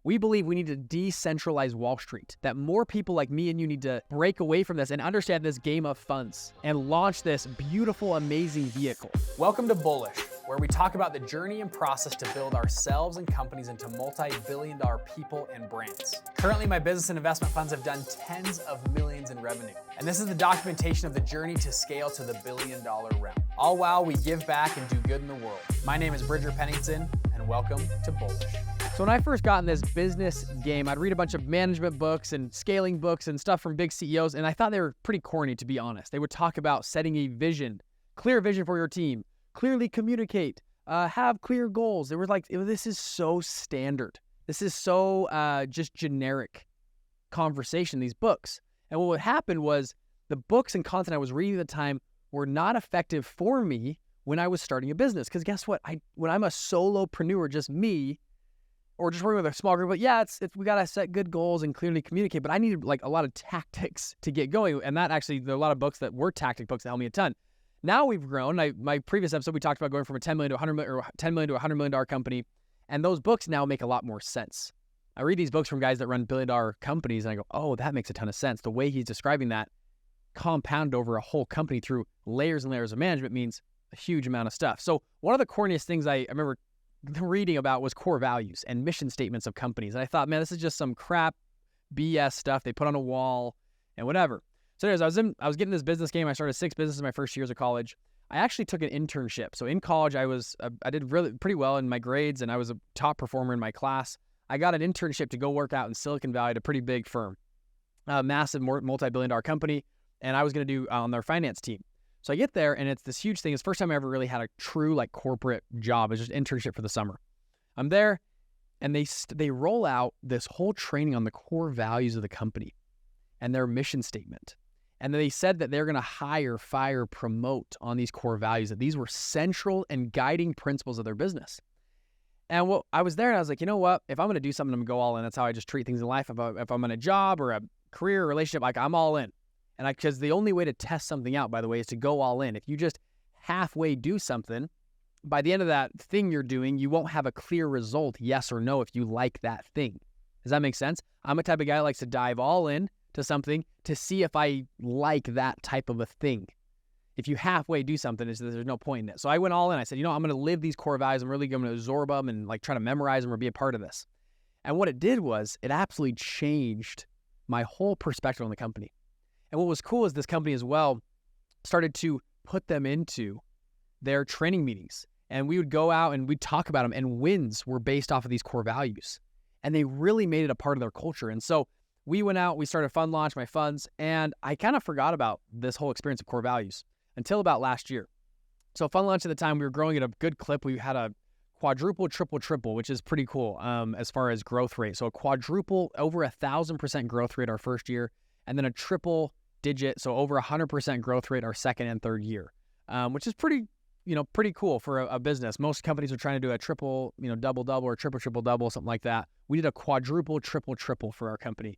We believe we need to decentralize Wall Street, that more people like me and you need to break away from this and understand this game of funds and launch this beautiful, amazing vehicle. Welcome to Bullish, where we talk about the journey and process to build ourselves and companies into multi-billion-dollar people and brands. Currently, my business and investment funds have done tens of millions in revenue. And this is the documentation of the journey to scale to the billion-dollar realm. All while we give back and do good in the world. My name is Bridger Pennington, and welcome to Bullish. So when I first got in this business game, I'd read a bunch of management books and scaling books and stuff from big CEOs, and I thought they were pretty corny, to be honest. They would talk about setting a vision, clear vision for your team, clearly communicate, have clear goals. They were like, this is so standard. This is so just generic conversation, these books. And what happened was the books and content I was reading at the time were not effective for me when I was starting a business. Because guess what? When I'm a solopreneur, just me, or just working with a small group, but yeah, we got to set good goals and clearly communicate, but I needed like a lot of tactics to get going. And that actually, there are a lot of books that were tactic books that helped me a ton. Now we've grown. My previous episode, we talked about going from a $10 million to $100 million, or $10 million to $100 million company. And those books now make a lot more sense. I read these books from guys that run billion-dollar companies and I go, oh, that makes a ton of sense. The way he's describing that compound over a whole company through layers and layers of management means a huge amount of stuff. So one of the corniest things I remember reading about was core values and mission statements of companies. And I thought, man, this is just some crap BS stuff they put on a wall and whatever. So anyways, I was getting this business game. I started 6 businesses in my first years of college. I actually took an internship. So in college, I did really pretty well in my grades and I was a top performer in my class. I got an internship to go work out in Silicon Valley at a pretty big firm, a massive multi-billion-dollar company. And I was going to do on their finance team. So I get there and it's this huge thing. It's the first time I ever really had a true like corporate job. It was just an internship for the summer. I'm there and they roll out this whole training on the core values of the company and their mission statement. And they said that they're going to hire, fire, promote on these core values, that these were central and guiding principles of their business. And I was there and I was like, you know what? If I'm going to do something, I'm going to go all in. That's how I just treat things in life. If I'm in a job or a career or relationship, like I'm all in. And because the only way to test something out, by the way, is to go all in. If you just halfway do something, by the end of that thing you're doing, you won't have a clear result, yes or no, if you like that thing. Does that make sense? I'm a type of guy that likes to dive all in to something to see if I like that type of a thing. If you halfway do something, there's no point in it. So I went all in. I said, I'm going to live these core values. I'm really going to absorb them and like try to memorize them or be a part of this. And what it did was it absolutely changed my whole perspective on the company. And what was cool is this company as well started to put them into their training meetings. And we would go out and we'd talk about them, and wins were based off of these core values. And they really made it a part of their culture. And so we went out, we started Fund Launch, my funds, and I kind of forgot about this whole experience of core values until about last year. So Fund Launch at the time, we were growing at a good clip. We had a quadruple, triple, which is pretty cool as far as growth rate. So a quadruple, over 1,000% growth rate our first year, and then a triple digit, so over 100% growth rate our second and third year, which is pretty cool for a business. Most companies are trying to do a triple, double or triple double, something like that. We did a quadruple, triple for our company.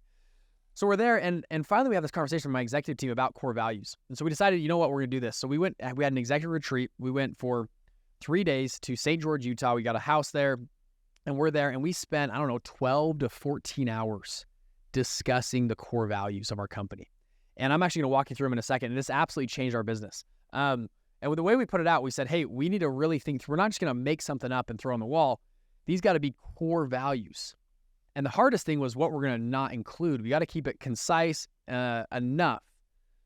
So we're there, and finally we have this conversation with my executive team about core values. And so we decided, we're going to do this. So we had an executive retreat. We went for 3 days to St. George, Utah. We got a house there, and we're there, and we spent, 12 to 14 hours discussing the core values of our company. And I'm actually going to walk you through them in a second. And this absolutely changed our business. And with the way we put it out, we said, hey, we need to really think through. We're not just going to make something up and throw on the wall. These got to be core values. And the hardest thing was what we're going to not include. We got to keep it concise enough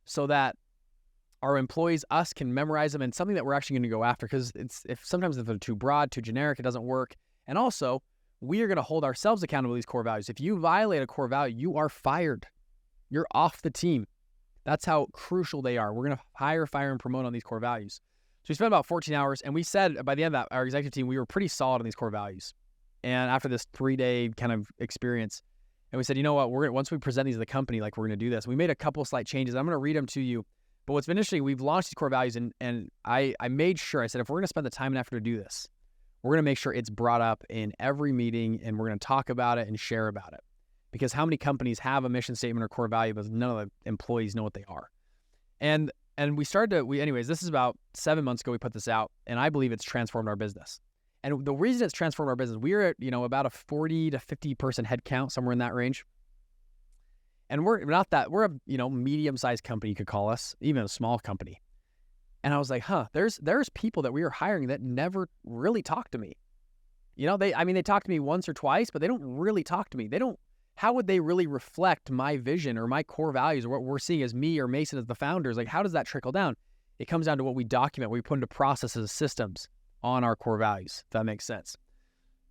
so that our employees, us, can memorize them, and something that we're actually going to go after. Because sometimes if they're too broad, too generic, it doesn't work. And also, we are going to hold ourselves accountable to these core values. If you violate a core value, you are fired. You're off the team. That's how crucial they are. We're going to hire, fire, and promote on these core values. So we spent about 14 hours, and we said by the end of that, our executive team, we were pretty solid on these core values. And after this 3-day kind of experience, and we said, once we present these to the company, like we're going to do this. We made a couple slight changes. I'm going to read them to you. But what's been interesting, we've launched these core values, and I made sure, I said, if we're going to spend the time and effort to do this, we're going to make sure it's brought up in every meeting, and we're going to talk about it and share about it. Because how many companies have a mission statement or core value, but none of the employees know what they are. And we started to, anyways, this is about 7 months ago we put this out, and I believe it's transformed our business. And the reason it's transformed our business, we're at, about a 40 to 50 person headcount, somewhere in that range. And we're a, medium-sized company, you could call us, even a small company. And I was like, there's people that we are hiring that never really talk to me. They talk to me once or twice, but they don't really talk to me. How would they really reflect my vision or my core values or what we're seeing as me or Mason as the founders? Like, how does that trickle down? It comes down to what we document, what we put into processes, systems on our core values, if that makes sense.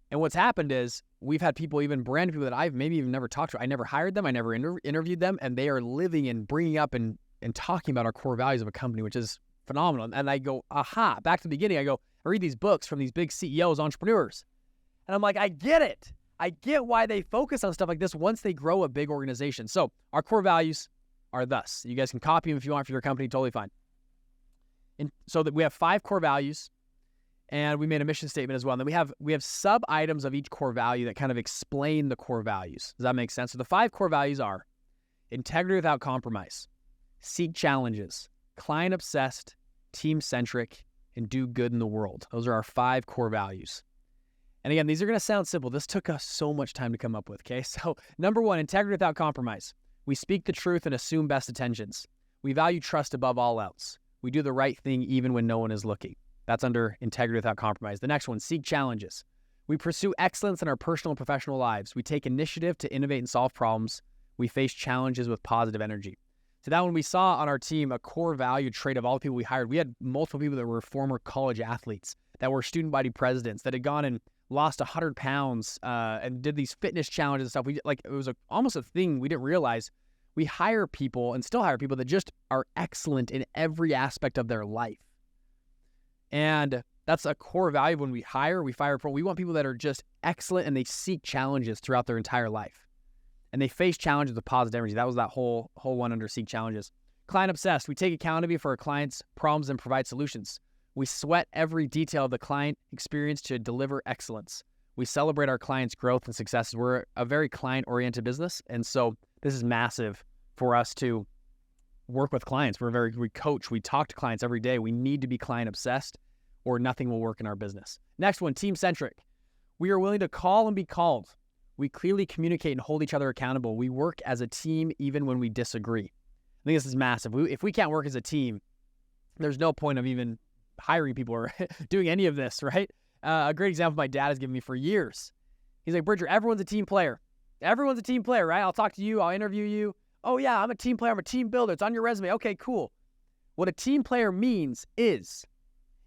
And what's happened is we've had people, even brand people that I've maybe even never talked to. I never hired them. I never interviewed them. And they are living and bringing up and talking about our core values of a company, which is phenomenal. And I go, back to the beginning. I read these books from these big CEOs, entrepreneurs. And I'm like, I get it. I get why they focus on stuff like this once they grow a big organization. So our core values are thus. You guys can copy them if you want for your company, totally fine. And so that we have 5 core values, and we made a mission statement as well. And then we have sub-items of each core value that kind of explain the core values. Does that make sense? So the 5 core values are integrity without compromise, seek challenges, client-obsessed, team-centric, and do good in the world. Those are our 5 core values. And again, these are going to sound simple. This took us so much time to come up with, okay? So number 1, integrity without compromise. We speak the truth and assume best intentions. We value trust above all else. We do the right thing even when no one is looking. That's under integrity without compromise. The next one, seek challenges. We pursue excellence in our personal and professional lives. We take initiative to innovate and solve problems. We face challenges with positive energy. So that one we saw on our team, a core value trait of all the people we hired. We had multiple people that were former college athletes, that were student body presidents, that had gone and lost 100 pounds and did these fitness challenges and stuff. It was almost a thing we didn't realize. We hire people and still hire people that just are excellent in every aspect of their life. And that's a core value when we hire. We want people that are just excellent and they seek challenges throughout their entire life. And they face challenges with positive energy. That was that whole one under seek challenges. Client obsessed. We take accountability for our clients' problems and provide solutions. We sweat every detail of the client experience to deliver excellence. We celebrate our clients' growth and successes. We're a very client-oriented business, and so this is massive for us to work with clients. We coach, we talk to clients every day. We need to be client-obsessed or nothing will work in our business. Next one, team-centric. We are willing to call and be called. We clearly communicate and hold each other accountable. We work as a team even when we disagree. I think this is massive. If we can't work as a team, there's no point of even hiring people or doing any of this, right? A great example my dad has given me for years. He's like, Bridger, everyone's a team player. Everyone's a team player, right? I'll talk to you. I'll interview you. Oh yeah, I'm a team player. I'm a team builder. It's on your resume. Okay, cool. What a team player means is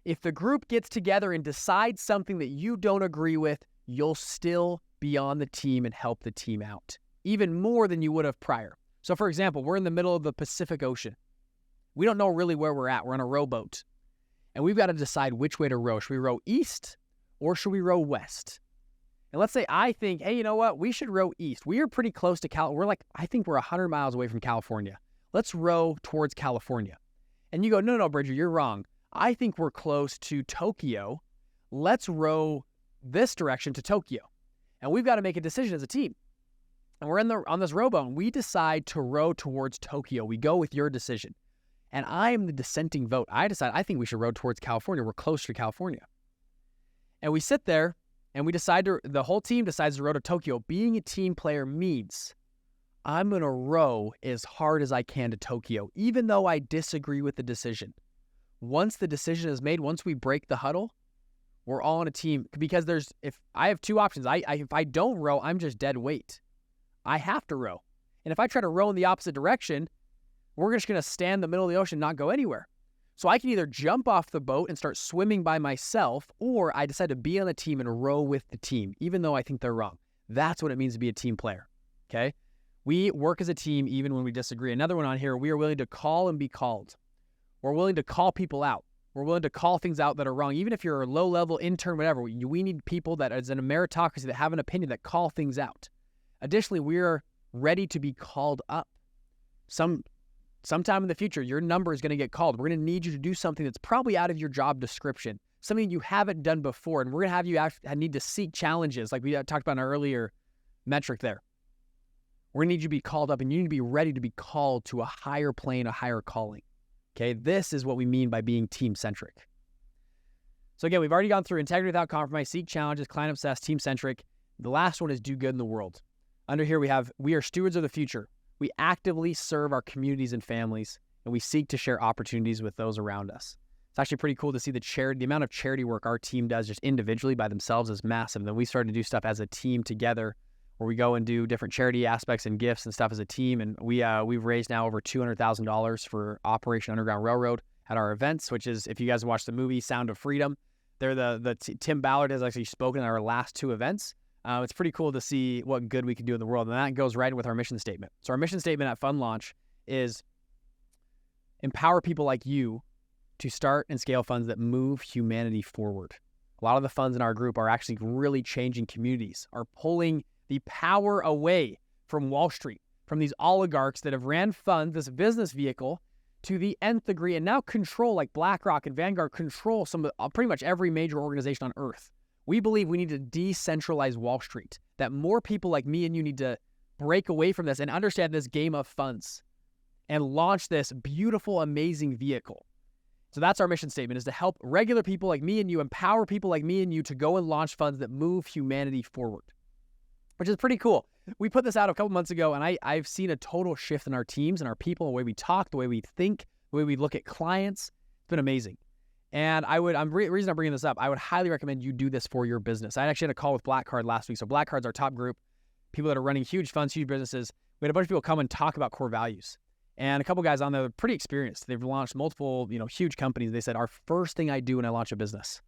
if the group gets together and decides something that you don't agree with, you'll still be on the team and help the team out, even more than you would have prior. So for example, we're in the middle of the Pacific Ocean. We don't know really where we're at. We're on a rowboat. And we've got to decide which way to row. Should we row east or should we row west? And let's say I think, hey, you know what? We should row east. We are pretty close to I think we're 100 miles away from California. Let's row towards California. And you go, no, Bridger, you're wrong. I think we're close to Tokyo. Let's row this direction to Tokyo. And we've got to make a decision as a team. And we're on this rowboat, and we decide to row towards Tokyo. We go with your decision. And I am the dissenting vote. I think we should row towards California. We're closer to California. And we sit there, and the whole team decides to row to Tokyo. Being a team player means I'm going to row as hard as I can to Tokyo, even though I disagree with the decision. Once the decision is made, once we break the huddle, we're all on a team. Because if I have 2 options, if I don't row, I'm just dead weight. I have to row. And if I try to row in the opposite direction, we're just going to stand in the middle of the ocean and not go anywhere. So I can either jump off the boat and start swimming by myself, or I decide to be on the team and row with the team, even though I think they're wrong. That's what it means to be a team player, okay? We work as a team even when we disagree. Another one on here, we are willing to call and be called. We're willing to call people out. We're willing to call things out that are wrong. Even if you're a low-level intern, whatever, we need people that, as in a meritocracy, that have an opinion, that call things out. Additionally, we are ready to be called up. Sometime in the future, your number is going to get called. We're going to need you to do something that's probably out of your job description, something you haven't done before, and we're going to have you need to seek challenges, like we talked about in our earlier metric there. We're going to need you to be called up, and you need to be ready to be called to a higher plane, a higher calling. Okay, this is what we mean by being team-centric. So again, we've already gone through integrity without compromise, seek challenges, client obsessed, team centric. The last one is do good in the world. Under here we are stewards of the future. We actively serve our communities and families, and we seek to share opportunities with those around us. It's actually pretty cool to see the amount of charity work our team does just individually by themselves is massive. And then we started to do stuff as a team together, where we go and do different charity aspects and gifts and stuff as a team. And we've raised now over $200,000 for Operation Underground Railroad at our events, which is, if you guys watch the movie Sound of Freedom, Tim Ballard has actually spoken at our last two events. It's pretty cool to see what good we can do in the world. And that goes right in with our mission statement. So our mission statement at Fund Launch is empower people like you to start and scale funds that move humanity forward. A lot of the funds in our group are actually really changing communities, are pulling the power away from Wall Street, from these oligarchs that have ran funds, this business vehicle, to the nth degree, and now control, like BlackRock and Vanguard, control pretty much every major organization on earth. We believe we need to decentralize Wall Street, that more people like me and you need to break away from this and understand this game of funds and launch this beautiful, amazing vehicle. So that's our mission statement, is to help regular people like me and you, empower people like me and you to go and launch funds that move humanity forward, which is pretty cool. We put this out a couple months ago, and I've seen a total shift in our teams and our people, the way we talk, the way we think, the way we look at clients. It's been amazing. And the reason I'm bringing this up, I would highly recommend you do this for your business. I actually had a call with Black Card last week. So Black Card's our top group, people that are running huge funds, huge businesses. We had a bunch of people come and talk about core values. And a couple guys on there are pretty experienced. They've launched multiple, huge companies. They said, our first thing I do when I launch a business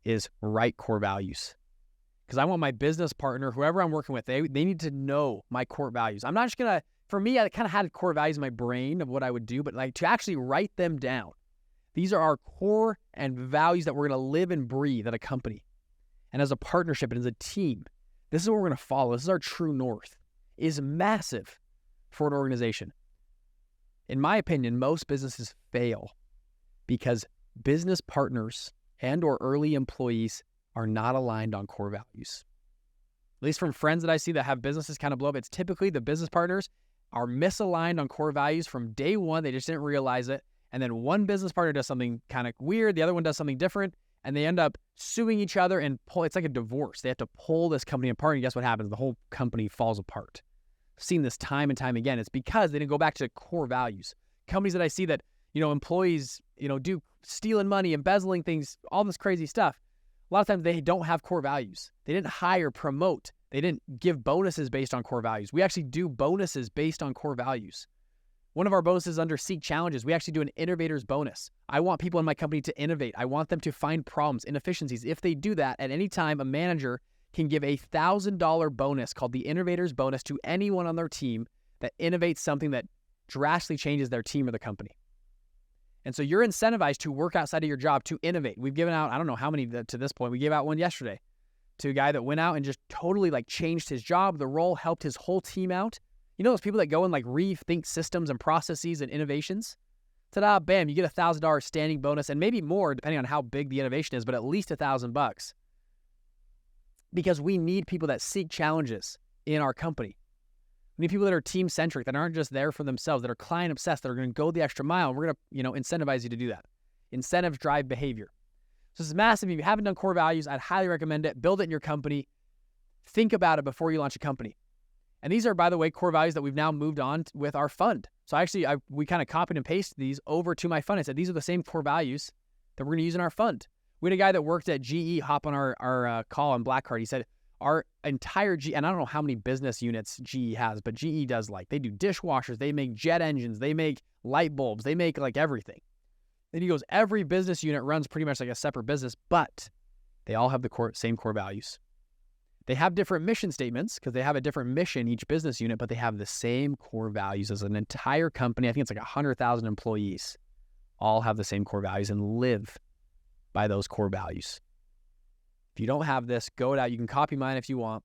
is write core values. Because I want my business partner, whoever I'm working with, they need to know my core values. I'm not just going to, for me, I kind of had core values in my brain of what I would do, but like to actually write them down. These are our core and values that we're going to live and breathe at a company. And as a partnership and as a team, this is what we're going to follow. This is our true north. It is massive for an organization. In my opinion, most businesses fail because business partners and or early employees are not aligned on core values. At least from friends that I see that have businesses kind of blow up, it's typically the business partners are misaligned on core values from day one. They just didn't realize it. And then one business partner does something kind of weird, the other one does something different, and they end up suing each other and it's like a divorce. They have to pull this company apart, and guess what happens? The whole company falls apart. I've seen this time and time again. It's because they didn't go back to core values. Companies that I see that, employees, do stealing money, embezzling things, all this crazy stuff. A lot of times they don't have core values. They didn't hire, promote. They didn't give bonuses based on core values. We actually do bonuses based on core values. One of our bonuses under Seek Challenges, we actually do an innovator's bonus. I want people in my company to innovate. I want them to find problems, inefficiencies. If they do that, at any time, a manager can give a $1,000 bonus called the innovator's bonus to anyone on their team that innovates something that drastically changes their team or the company. And so you're incentivized to work outside of your job to innovate. We've given out, I don't know how many to this point. We gave out one yesterday to a guy that went out and just totally changed his job, the role, helped his whole team out. You know those people that go and rethink systems and processes and innovations? Ta-da, bam, you get a $1,000 standing bonus and maybe more depending on how big the innovation is, but at least $1,000. Because we need people that seek challenges in our company. We need people that are team-centric, that aren't just there for themselves, that are client-obsessed, that are going to go the extra mile. And we're going to, incentivize you to do that. Incentives drive behavior. So this is massive. If you haven't done core values, I'd highly recommend it. Build it in your company. Think about it before you launch a company. And these are, by the way, core values that we've now moved on with our fund. So we kind of copied and pasted these over to my fund. I said, these are the same core values that we're going to use in our fund. We had a guy that worked at GE hop on our call on Black Card. He said, our entire GE, and I don't know how many business units GE has, but GE does they do dishwashers, they make jet engines, they make light bulbs, they make everything. Then he goes, every business unit runs pretty much like a separate business, but they all have the same core values. They have different mission statements because they have a different mission, each business unit, but they have the same core values as an entire company. I think it's 100,000 employees all have the same core values and live by those core values. If you don't have this, go out. You can copy mine if you want,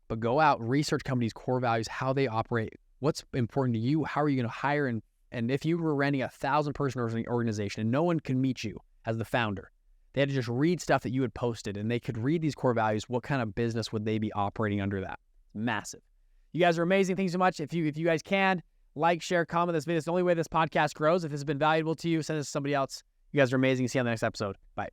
but go out, research companies' core values, how they operate, what's important to you, how are you going to hire, and if you were running 1,000-person organization and no one can meet you as the founder, they had to just read stuff that you had posted, and they could read these core values. What kind of business would they be operating under that? Massive. You guys are amazing. Thanks so much. If you guys can, share, comment this video. It's the only way this podcast grows. If this has been valuable to you, send this to somebody else. You guys are amazing. See you on the next episode. Bye.